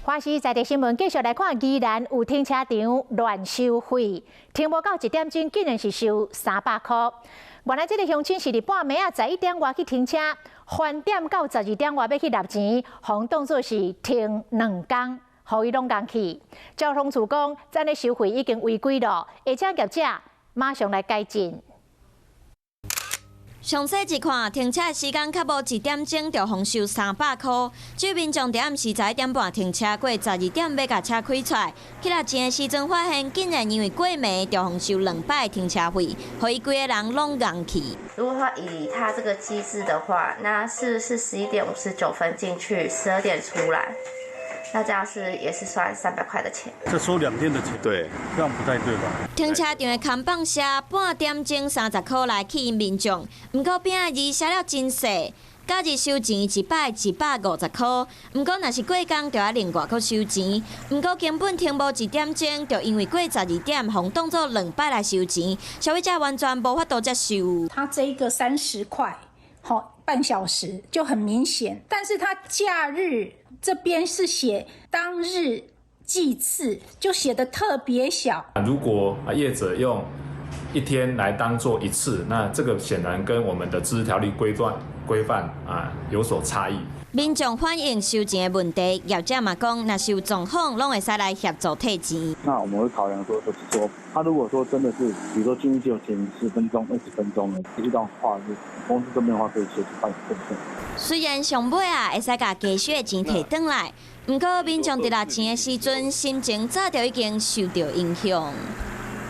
欢喜在地新闻继续来看，宜兰有停车场乱收费，停无到1点钟，竟然是收300块。原来这个乡亲是伫半暝11点外去停车，翻点到12点外要去纳钱，互当作是停2天，互伊拢共去。交通处讲，咱的收费已经违规了，会请业者马上来改进。 详细一看，停车的时间较无1点钟就互收300块。据民众伫暗时11点半停车过12点要甲车开出来，去纳钱的时阵发现，竟然因为过暝就互收200的停车费，互伊规个人拢硬去。如果他以他这个机制的话，那是不是11点59分进去，12点出来？ 那这样也是算300块的钱，这收2天的钱，对，这样不太对吧？停车场的看板写半点钟30块来吸引民众，不过边仔字写了真细，假日收钱一摆150块，不过若是过工就要另外搁收钱，不过根本停无1点钟，就因为过12点，互当作2摆来收钱，消费者完全无法度接受。他这个30块，半小时就很明显，但是他假日。 这边是写当日计次，就写得特别小。如果业者用1天来当做1次，那这个显然跟我们的自治条例规范有所差异。民众反映收钱的问题，业者嘛讲，若是有状况，拢会使来协助退钱。那我们会考量说，就是说，他如果说真的是，比如说进去只有前10分钟、20分钟的这段话，是公司这边的话可以协助办理。虽然上尾会使甲加许的钱摕转来，不过民众伫纳钱的时阵，心情早就已经受到影响。